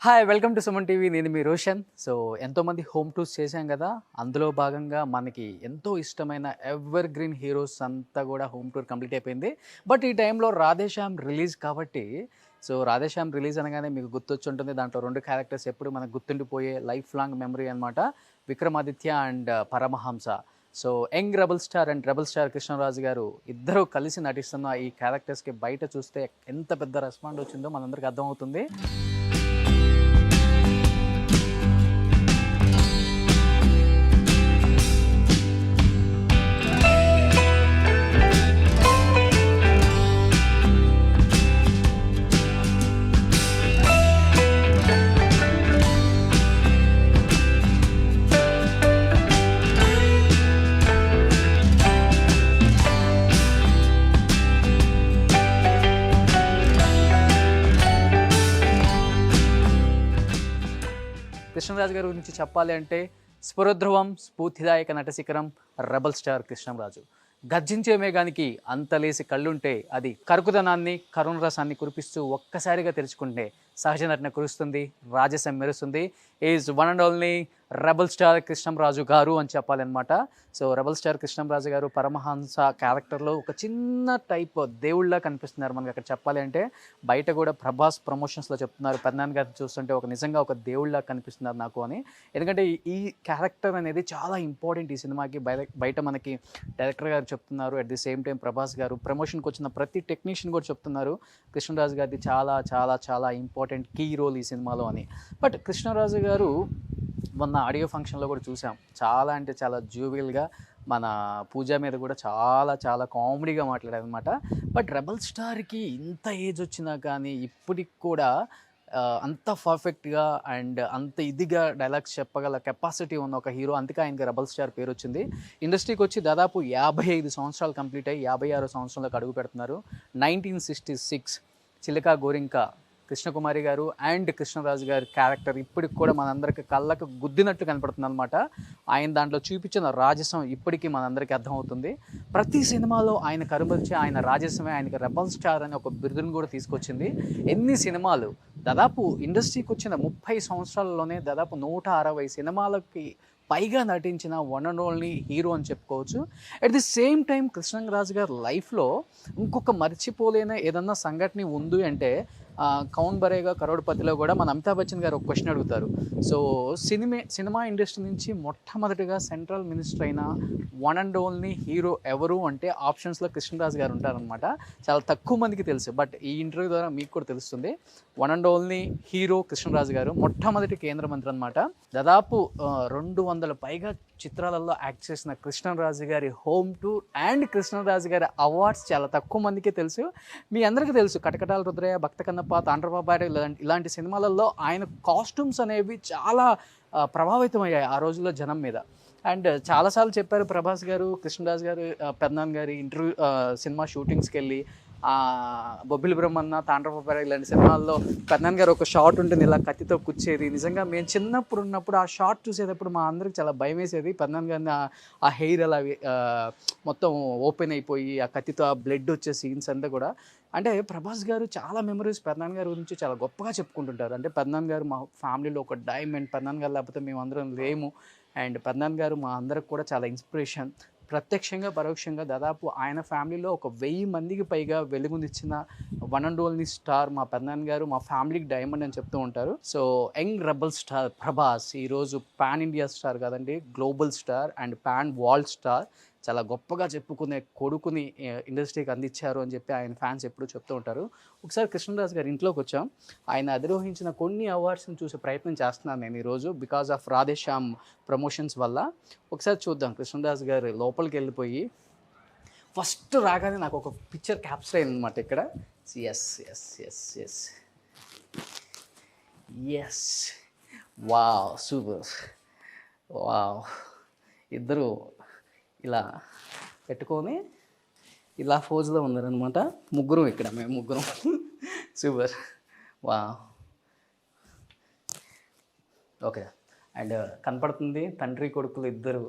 Hi welcome to Suman TV. నేను మీ Roshan. So ఎంతోమంది home tours చేశాం కదా, అందులో భాగంగా మనకి ఎంతో ఇష్టమైన ఎవర్ గ్రీన్ హీరోస్ అంతా కూడా హోమ్ టూర్ కంప్లీట్ అయిపోయింది. బట్ ఈ టైంలో రాధేశ్యామ్ రిలీజ్ కాబట్టి, సో రాధేశ్యామ్ రిలీజ్ అనగానే మీకు గుర్తొచ్చి ఉంటుంది. దాంట్లో రెండు క్యారెక్టర్స్ ఎప్పుడు మనకు గుర్తుండిపోయే లైఫ్ లాంగ్ మెమరీ అనమాట, Vikramaditya and Paramahamsa. So young rebel star and rebel star Krishnaraju garu ఇద్దరు కలిసి నటిస్తున్న ఈ క్యారెక్టర్స్కి బయట చూస్తే ఎంత పెద్ద రెస్పాండ్ వచ్చిందో మనందరికీ అర్థమవుతుంది. కృష్ణరాజు గారి గురించి చెప్పాలి అంటే స్ఫురధ్రువం, స్ఫూర్తిదాయక నటశిఖరం, రెబల్ స్టార్ కృష్ణరాజు. గర్జించే మేఘానికి అంతలేసి కళ్ళుంటే అది కరుకుదనాన్ని, కరుణరసాన్ని కురిపిస్తూ ఒక్కసారిగా తెరుచుకుంటే సహజ నటన కురుస్తుంది, రాజసం మెరుస్తుంది. Is one and only rebel star Krishnaraju garu అని చెప్పాలన్నమాట. So rebel star Krishnaraju garu Paramahamsa క్యారెక్టర్లో ఒక చిన్న టైప్ దేవుళ్ళ కనిపిస్తున్నారు మనకి. అక్కడ చెప్పాలి అంటే బయట కూడా ప్రభాస్ ప్రమోషన్స్లో చెప్తున్నారు, పెద్దనాన్న గారిని చూస్తుంటే నిజంగా ఒక దేవుళ్ళ కనిపిస్తున్నారు నాకు అని. ఎందుకంటే ఈ క్యారెక్టర్ అనేది చాలా ఇంపార్టెంట్ ఈ సినిమాకి. బయట మనకి డైరెక్టర్ గారు చెప్తున్నారు, at the same time Prabhas గారు ప్రమోషన్కి వచ్చిన ప్రతి టెక్నీషియన్ కూడా చెప్తున్నారు కృష్ణరాజు గారిది చాలా చాలా చాలా ఇంపార్టెంట్ కీ రోల్ ఈ సినిమాలో అని. బట్ కృష్ణరాజు గారు మొన్న ఆడియో ఫంక్షన్లో కూడా చూసాం, చాలా అంటే చాలా జూవియల్గా మన పూజ మీద కూడా చాలా చాలా కామెడీగా మాట్లాడారు అనమాట. బట్ రెబల్ స్టార్కి ఇంత ఏజ్ వచ్చినా కానీ ఇప్పటికి కూడా అంత పర్ఫెక్ట్గా అండ్ అంత ఇదిగా డైలాగ్స్ చెప్పగల కెపాసిటీ ఉన్న ఒక హీరో. అందుకే ఆయనకి రెబల్ స్టార్ పేరు వచ్చింది. ఇండస్ట్రీకి వచ్చి దాదాపు 55 సంవత్సరాలు కంప్లీట్ అయ్యి 56 సంవత్సరంలోకి అడుగు పెడుతున్నారు. 1966 చిలక గోరింక కృష్ణకుమారి గారు అండ్ కృష్ణరాజు గారి క్యారెక్టర్ ఇప్పటికి కూడా మనందరికి కళ్ళకు గుద్దినట్టు కనపడుతుంది అనమాట. ఆయన దాంట్లో చూపించిన రాజసం ఇప్పటికీ మనందరికీ అర్థమవుతుంది. ప్రతి సినిమాలో ఆయన కరుమరిచే ఆయన రాజసమే ఆయనకి రెబల్ స్టార్ అని ఒక బిరుదును కూడా తీసుకొచ్చింది. ఎన్ని సినిమాలు, దాదాపు ఇండస్ట్రీకి వచ్చిన 30 సంవత్సరాల్లోనే దాదాపు 160 సినిమాలకి పైగా నటించిన వన్ అండ్ ఓన్లీ హీరో అని చెప్పుకోవచ్చు. At the same time Krishnaraju గారి లైఫ్లో ఇంకొక మర్చిపోలేని ఏదన్నా సంఘటన ఉంది అంటే కౌన్ బరేగా కరోడ్పతిలో కూడా మన అమితాబ్ బచ్చన్ గారు ఒక క్వశ్చన్ అడుగుతారు. సో సినిమా ఇండస్ట్రీ నుంచి మొట్టమొదటిగా సెంట్రల్ మినిస్టర్ అయిన వన్ అండ్ ఓన్లీ హీరో ఎవరు అంటే ఆప్షన్స్లో కృష్ణరాజు గారు ఉంటారనమాట. చాలా తక్కువ మందికి తెలుసు, బట్ ఈ ఇంటర్వ్యూ ద్వారా మీకు కూడా తెలుస్తుంది. One and only hero Krishnaraju గారు మొట్టమొదటి కేంద్ర మంత్రి అనమాట. దాదాపు 200 పైగా చిత్రాలలో యాక్ట్ చేసిన కృష్ణరాజు గారి హోమ్ టూర్ అండ్ కృష్ణరాజు గారి అవార్డ్స్ చాలా తక్కువ మందికే తెలుసు. మీ అందరికీ తెలుసు కటకటాల రుద్రయ్య, భక్త కన్నప్ప, తాండ్రబాబారి ఇలాంటి సినిమాలలో ఆయన కాస్ట్యూమ్స్ అనేవి చాలా ప్రభావితమయ్యాయి ఆ రోజుల్లో జనం మీద. అండ్ చాలాసార్లు చెప్పారు ప్రభాస్ గారు, కృష్ణరాజు గారు, పెద్దనాన్న గారి ఇంటర్వ్యూ సినిమా షూటింగ్స్కి వెళ్ళి బొబ్బిలి బ్రహ్మన్న, తాండ్రబాబారి ఇలాంటి సినిమాల్లో పెద్దనాన్న గారు ఒక షాట్ ఉంటుంది ఇలా కత్తితో కూర్చేది. నిజంగా మేము చిన్నప్పుడు ఉన్నప్పుడు ఆ షాట్ చూసేటప్పుడు మా అందరికి చాలా భయం వేసేది. పెద్దనాన్న గారిని ఆ హెయిర్ అలా మొత్తం ఓపెన్ అయిపోయి ఆ కత్తితో ఆ బ్లడ్ వచ్చే సీన్స్ అంతా కూడా. అంటే ప్రభాస్ గారు చాలా మెమరీస్ పెద్దనాన్న గారి గురించి చాలా గొప్పగా చెప్పుకుంటుంటారు. అంటే పెద్దనాన్న గారు మా ఫ్యామిలీలో ఒక డైమండ్, పెద్దనాన్న గారు లేకపోతే మేము అందరం లేము. అండ్ పెద్దనాన్న గారు మా అందరికి కూడా చాలా ఇన్స్పిరేషన్. ప్రత్యక్షంగా పరోక్షంగా దాదాపు ఆయన ఫ్యామిలీలో ఒక 1000 మందికి పైగా వెలుగునిచ్చిన వన్ అండ్ ఓన్లీ స్టార్ మా పెద్దనాన్న గారు, మా ఫ్యామిలీకి డైమండ్ అని చెప్తూ ఉంటారు. So young rebel star Prabhas ఈరోజు పాన్ ఇండియా స్టార్ కాదండి, global star and pan world star. చాలా గొప్పగా చెప్పుకునే కొడుకుని ఇండస్ట్రీకి అందించారు అని చెప్పి ఆయన ఫ్యాన్స్ ఎప్పుడూ చెప్తూ ఉంటారు. ఒకసారి కృష్ణరాజు గారి ఇంట్లోకి వచ్చాం. ఆయన అధిరోహించిన కొన్ని అవార్డ్స్ని చూసే ప్రయత్నం చేస్తున్నాను నేను ఈరోజు, బికాజ్ ఆఫ్ రాధేశ్యామ్ ప్రమోషన్స్ వల్ల. ఒకసారి చూద్దాం. కృష్ణరాజు గారు లోపలికి వెళ్ళిపోయి ఫస్ట్ రాగానే నాకు ఒక పిక్చర్ క్యాప్చర్ అయింది అనమాట ఇక్కడ. Yes yes yes yes yes wow, super, wow. ఇద్దరు ఇలా పెట్టుకొని ఇలా ఫోజ్లో ఉన్నారనమాట. ముగ్గురం ఇక్కడ, మేము ముగ్గురం. సూపర్, వా. ఓకే. అండ్ కనపడుతుంది తండ్రి కొడుకులు ఇద్దరు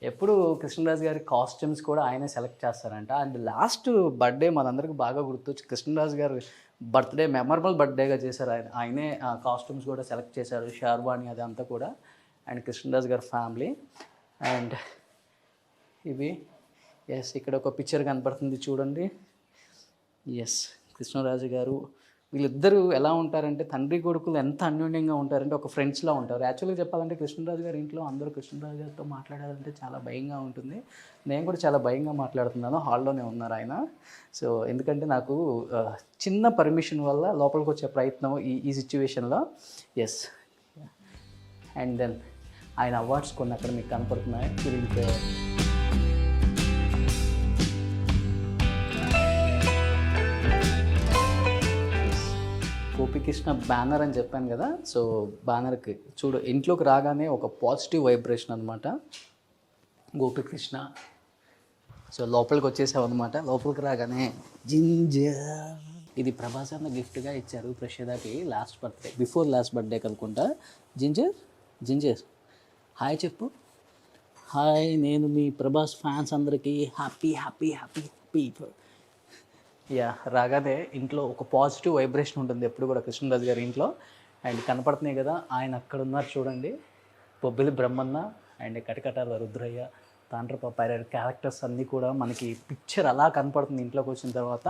ఎప్పుడు కృష్ణరాజు గారి కాస్ట్యూమ్స్ కూడా ఆయనే సెలెక్ట్ చేస్తారంట. అండ్ లాస్ట్ బర్త్డే మనందరికీ బాగా గుర్తు, కృష్ణరాజు గారు బర్త్డే మెమరబుల్ బర్త్డేగా చేశారు. ఆయనే కాస్ట్యూమ్స్ కూడా సెలెక్ట్ చేశారు, షార్వాణి అదంతా కూడా. అండ్ కృష్ణరాజు గారి ఫ్యామిలీ. అండ్ ఇవి ఎస్, ఇక్కడ ఒక పిక్చర్ కనపడుతుంది చూడండి. ఎస్, కృష్ణరాజు గారు వీళ్ళిద్దరూ ఎలా ఉంటారంటే తండ్రి కొడుకులు ఎంత అన్యోన్యంగా ఉంటారంటే ఒక ఫ్రెండ్స్లా ఉంటారు. యాక్చువల్గా చెప్పాలంటే కృష్ణరాజు గారి ఇంట్లో అందరూ కృష్ణరాజు గారితో మాట్లాడాలంటే చాలా భయంగా ఉంటుంది. నేను కూడా చాలా భయంగా మాట్లాడుతున్నాను, హాల్లోనే ఉన్నారు ఆయన. సో ఎందుకంటే నాకు చిన్న పర్మిషన్ వల్ల లోపలికి వచ్చే ప్రయత్నం ఈ సిచ్యువేషన్లో. ఎస్, అండ్ దెన్ ఆయన అవార్డ్స్ కొన్ని అక్కడ మీకు కనపడుతున్నాయి. ఫీలింగ్ గోపికృష్ణ బ్యానర్ అని చెప్పాను కదా. సో బ్యానర్కి చూడు, ఇంట్లోకి రాగానే ఒక పాజిటివ్ వైబ్రేషన్ అనమాట గోపికృష్ణ. సో లోపలికి వచ్చేసామన్నమాట. లోపలికి రాగానే జింజర్, ఇది ప్రభాస్ అన్న గిఫ్ట్గా ఇచ్చారు ప్రషేదాకి బిఫోర్ లాస్ట్ బర్త్డే కనుకుంటా. జింజర్ హాయ్ చెప్పు. హాయ్, నేను మీ ప్రభాస్ ఫ్యాన్స్ అందరికీ happy happy happy happy. Yeah, రాగానే ఇంట్లో ఒక పాజిటివ్ వైబ్రేషన్ ఉంటుంది ఎప్పుడు కూడా కృష్ణరాజు గారి ఇంట్లో. అండ్ కనపడుతున్నాయి కదా ఆయన అక్కడ ఉన్నారు చూడండి, బొబ్బిలి బ్రహ్మన్న అండ్ కటకటాల రుద్రయ్య, తాండ్రప పైర క్యారెక్టర్స్ అన్నీ కూడా మనకి పిక్చర్ అలా కనపడుతుంది ఇంట్లోకి వచ్చిన తర్వాత.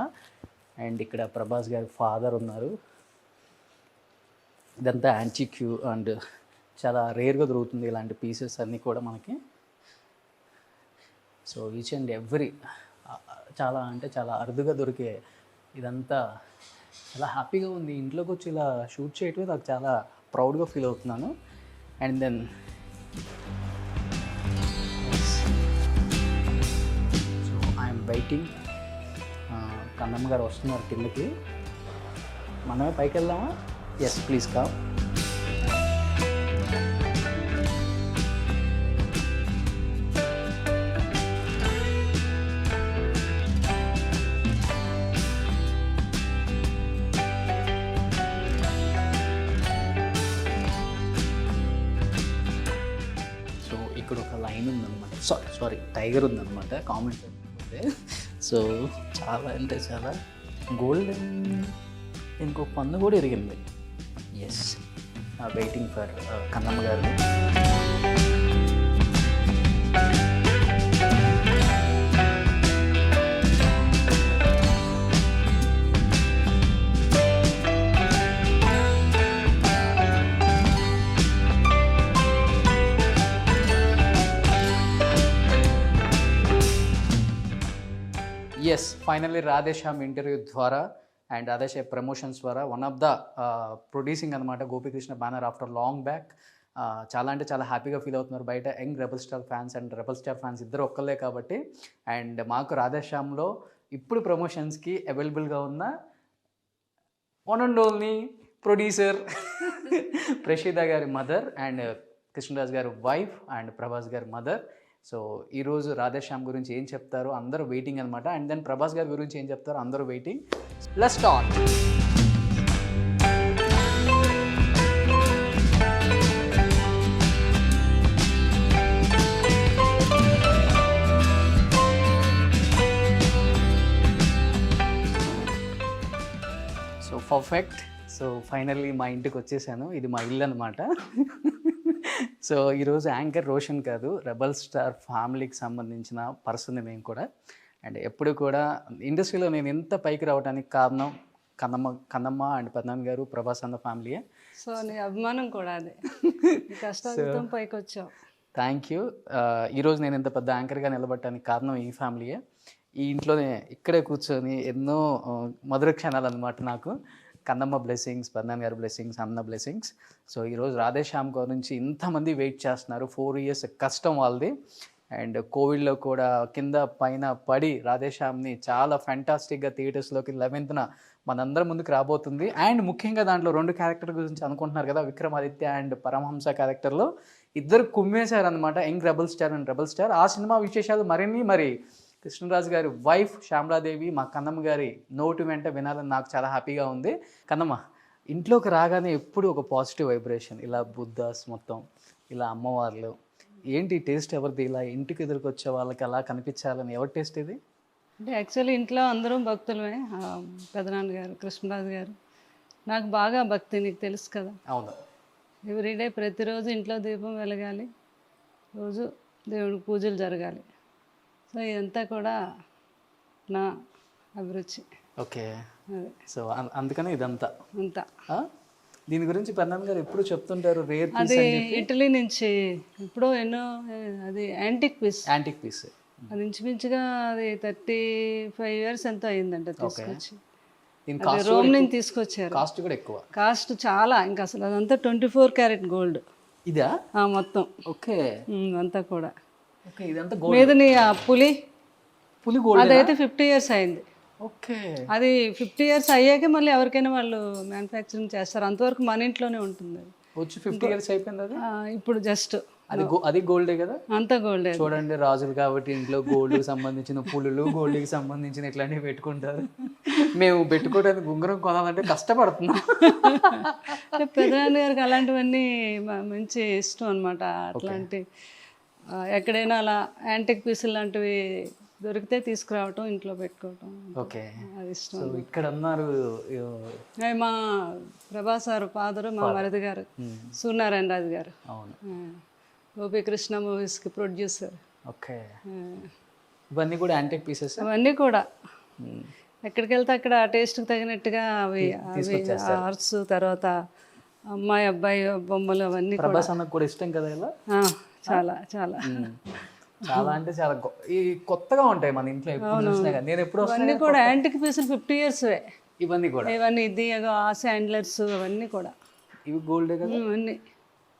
అండ్ ఇక్కడ ప్రభాస్ గారి ఫాదర్ ఉన్నారు. ఇదంతా యాంటిక్యూ అండ్ చాలా రేర్గా దొరుకుతుంది ఇలాంటి పీసెస్ అన్నీ కూడా మనకి. సో ఈచ్ అండ్ ఎవ్రీ చాలా అంటే చాలా అరుదుగా దొరికే ఇదంతా చాలా హ్యాపీగా ఉంది. ఇంట్లోకి వచ్చి ఇలా షూట్ చేయటమే నాకు చాలా ప్రౌడ్గా ఫీల్ అవుతున్నాను. And then so I'm waiting. Kannamma garu వస్తున్నారు కిందకి, మనమే పైకి వెళ్దామా? Yes please come. ఇక్కడ ఒక లైన్ ఉందన్నమాట, సారీ టైగర్ ఉందన్నమాట, కామెంట్ అయిపోతే. సో చాలా అంటే చాలా గోల్డెన్, ఇంకో పన్ను కూడా ఎరిగింది. Yes, waiting for Kannamma garu. Yes, finally Radhe Shyam interview ద్వారా అండ్ రాధేశ్యామ్ ప్రమోషన్స్ ద్వారా వన్ ఆఫ్ ద ప్రొడ్యూసింగ్ అనమాట Gopi Krishna banner after long back. చాలా అంటే చాలా హ్యాపీగా ఫీల్ అవుతున్నారు బయట young rebel star fans and rebel star fans ఇద్దరు ఒక్కళ్ళే కాబట్టి. అండ్ మాకు రాధేశ్యామ్లో ఇప్పుడు ప్రమోషన్స్కి అవైలబుల్గా ఉన్న వన్ అండ్ ఓన్లీ ప్రొడ్యూసర్ ప్రషీద గారి మదర్ అండ్ కృష్ణరాజు గారి వైఫ్ అండ్ ప్రభాస్ గారి మదర్. సో ఈరోజు రాధేశ్యామ్ గురించి ఏం చెప్తారో అందరూ వెయిటింగ్ అనమాట. అండ్ దెన్ ప్రభాస్ గారి గురించి ఏం చెప్తారో అందరూ waiting. Let's start. So perfect. So finally మా ఇంటికి వచ్చేసాను. ఇది మా ఇల్లు అనమాట. సో ఈరోజు యాంకర్ రోషన్ కాదు, రెబల్ స్టార్ ఫ్యామిలీకి సంబంధించిన పర్సన్ మేము కూడా. అండ్ ఎప్పుడు కూడా ఇండస్ట్రీలో నేను ఎంత పైకి రావడానికి కారణం కన్నమ్మ అండ్ పెద్దనాన్న గారు, ప్రభాస్ అన్న ఫ్యామిలీయే. సో నీ అభిమానం కూడా అదే, కష్టాలతో పైకి వచ్చావు. Thank you. ఈరోజు నేను ఇంత పెద్ద యాంకర్గా నిలబడటానికి కారణం ఈ ఫ్యామిలీయే. ఈ ఇంట్లోనే ఇక్కడే కూర్చొని ఎన్నో మధుర క్షణాలు అనమాట నాకు. కన్నమ్మ బ్లెస్సింగ్స్, పెద్దనాన్న గారి బ్లెస్సింగ్స్, అన్న బ్లెస్సింగ్స్. సో ఈరోజు రాధేశ్యామ్ గురించి ఇంతమంది వెయిట్ చేస్తున్నారు. 4 years కష్టం వాళ్ళది. అండ్ కోవిడ్లో కూడా కింద పైన పడి రాధేశ్యామ్ని చాలా ఫ్యాంటాస్టిక్గా థియేటర్స్లోకి 11th మనందరం ముందుకు రాబోతుంది. అండ్ ముఖ్యంగా దాంట్లో 2 క్యారెక్టర్ గురించి అనుకుంటున్నారు కదా, విక్రమాదిత్య అండ్ పరమహంస క్యారెక్టర్లో ఇద్దరు కుమ్మేశారనమాట, young rebel star and rebel star. ఆ సినిమా విశేషాలు మరిన్ని మరి కృష్ణరాజు గారి వైఫ్ శ్యామలాదేవి మా కన్నమ్మ గారి నోటి వెంట వినాలని నాకు చాలా హ్యాపీగా ఉంది. కన్నమ్మ, ఇంట్లోకి రాగానే ఎప్పుడు ఒక పాజిటివ్ వైబ్రేషన్, ఇలా బుద్ధాస్ మొత్తం, ఇలా అమ్మవార్లు, ఏంటి టేస్ట్ ఎవరిది? ఇలా ఇంటికి ఎదురుకొచ్చే వాళ్ళకి అలా కనిపించాలని ఎవరి టేస్ట్ ఇది? అంటే యాక్చువల్లీ ఇంట్లో అందరం భక్తులమే. పెదనాన్నగారు కృష్ణరాజు గారు, నాకు బాగా భక్తి, నీకు తెలుసు కదా. అవును. ఎవ్రీడే ప్రతిరోజు ఇంట్లో దీపం వెలగాలి, రోజు దేవుడికి పూజలు జరగాలి. సో ఇదంతా కూడా నా అభిరుచి. ఓకే. అదే సో అందుకనే ఇదంతా అంతా. దీని గురించి పెద్దనాన్న గారు ఎప్పుడు చెప్తుంటారు, రేర్ పీస్ అది అని చెప్పి. ఇటలీ నుంచి ఎప్పుడో ఎన్నో, అది యాంటిక్ పీస్. Antique piece. అది ఇంచుమించుగా అది 35 years ఎంతో అయిందంట తీసుకొచ్చి. దీని అది రోమ్ నుంచి తీసుకొచ్చారు. కాస్ట్ కూడా ఎక్కువ. కాస్ట్ చాలా, ఇంకా అసలు అదంతా 24 karat గోల్డ్. ఇదా? మొత్తం. ఓకే. అంతా కూడా. ఓకే, ఇదంతా గోల్డ్. మీదని ఆ పులి గోల్డ్. అదైతే 50 years అయింది. ఓకే. అది 50 years అయ్యాకే మళ్ళీ ఎవరికైనా వాళ్ళు మ్యానుఫ్యాక్చరింగ్ చేస్తారు. అంతవరకు మన ఇంట్లోనే ఉంటుంది అది. వచ్చి 50 years అయిపోయింది అది. ఇప్పుడు జస్ట్ అది గోల్డే కదా. అంతా గోల్డే. చూడండి, రాజులు కాబట్టి ఇంట్లో గోల్డ్కి సంబంధించిన పులులు, గోల్డ్కి సంబంధించిన ఇట్లాంటివి పెట్టుకుంటారు. మేము పెట్టుకోవడానికి ఉంగరం కొనాలంటే కష్టపడుతున్నాం. పెదనాన్న గారికి అలాంటివన్నీ మంచి ఇష్టం అనమాట. అట్లాంటి ఎక్కడైనా అలా యాంటిక్ పీసులు లాంటివి దొరికితే తీసుకురావటం, ఇంట్లో పెట్టుకోవటం. ఓకే, అది ఇష్టం. సో ఇక్కడ అన్నారు మా ప్రభాస్ గారు ఫాదరు, మా మరిది గారు సూర్యనారాయణ రాజు గారు. అవును. గోపి కృష్ణ మూవీస్కి ప్రొడ్యూసర్. ఓకే. ఇవన్నీ కూడా యాంటిక్ పీసెస్. అవన్నీ కూడా ఎక్కడికి వెళ్తే అక్కడ టేస్ట్కి తగినట్టుగా అవి ఆర్ట్స్, తర్వాత అమ్మాయి అబ్బాయి బొమ్మలు అవన్నీ. ప్రభాస్ అన్నకు కూడా ఇష్టం కదా ఇలా. చాలా చాలా చాలా అంటే చాలా ఈ కొత్తగా ఉంటాయి మన ఇంట్లో. ఎప్పుడు చూసినా కానీ నేను ఎప్పుడు అవన్నీ కూడా యాంటిక్ పీసులు 50 years. ఇవన్నీ కూడా ఇవన్నీ ఇది ఆ శాండ్లర్స్ అవన్నీ కూడా ఇవి గోల్డే కదా. అన్నీ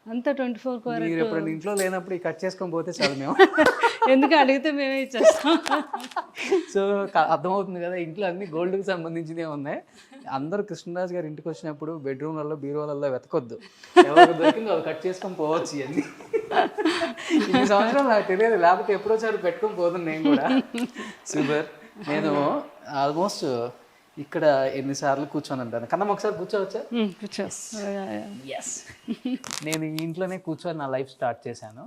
అంతా 24 karat. మీరు ఎప్పుడైనా ఇంట్లో లేనప్పుడు ఈ కట్ చేసుకొని పోతే చాలు మేము. ఎందుకు అడిగితే మేమే ఇచ్చేస్తాం. సో అర్థమవుతుంది కదా, ఇంట్లో అన్ని గోల్డ్కి సంబంధించినవి ఉన్నాయి. అందరూ కృష్ణరాజు గారు ఇంటికి వచ్చినప్పుడు బెడ్రూమ్లలో, బీరువాలలో వెతకొద్దు, ఎవరికి దొరికింది వాళ్ళు కట్ చేసుకొని పోవచ్చు. ఇవన్నీ ఇన్ని సంవత్సరాలు నాకు తెలియదు, లేకపోతే ఎప్పుడోసారి పెట్టుకొని పోతుంది నేను కూడా. సూపర్. నేను ఆల్మోస్ట్ ఇక్కడ ఎన్నిసార్లు కూర్చొని ఉంటాను. కన్నా ఒకసారి కూర్చోవచ్చా? ఎస్. నేను ఈ ఇంట్లోనే కూర్చొని నా లైఫ్ స్టార్ట్ చేశాను.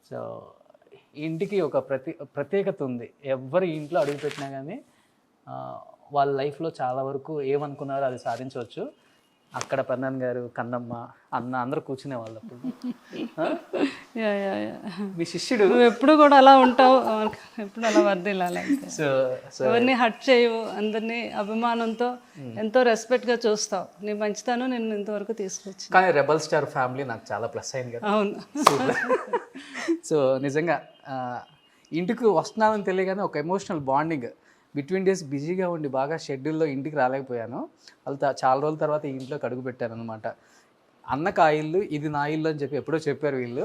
సో ఇంటికి ఒక ప్రత్యేకత ఉంది. ఎవరు ఇంట్లో అడుగుపెట్టినా కానీ వాళ్ళ లైఫ్లో చాలా వరకు ఏమనుకున్నారో అది సాధించవచ్చు. అక్కడ పెద్దనాన్న గారు, కన్నమ్మ, అన్న అందరూ కూర్చునే వాళ్ళు. అప్పుడు మీ శిష్యుడు. నువ్వు ఎప్పుడు కూడా అలా ఉంటావు, ఎప్పుడు అలా వర్దిల్లాలి. సో ఎవరిని హర్ట్ చేయవు, అందరినీ అభిమానంతో ఎంతో రెస్పెక్ట్గా చూస్తావు. నీ మంచితనం నేను ఇంతవరకు తీసుకొచ్చి. కానీ రెబల్ స్టార్ ఫ్యామిలీ నాకు చాలా ప్లస్ అయింది కదా. అవును. సో నిజంగా ఇంటికి వస్తున్నానని తెలియగానే ఒక ఎమోషనల్ బాండింగ్. బిట్వీన్ డేస్ బిజీగా ఉండి బాగా షెడ్యూల్లో ఇంటికి రాలేకపోయాను. వాళ్ళు చాలా రోజుల తర్వాత ఈ ఇంట్లోకి అడుగు పెట్టాను అనమాట. అన్నకు ఆ ఇల్లు, ఇది నా ఇల్లు అని చెప్పి ఎప్పుడో చెప్పారు వీళ్ళు.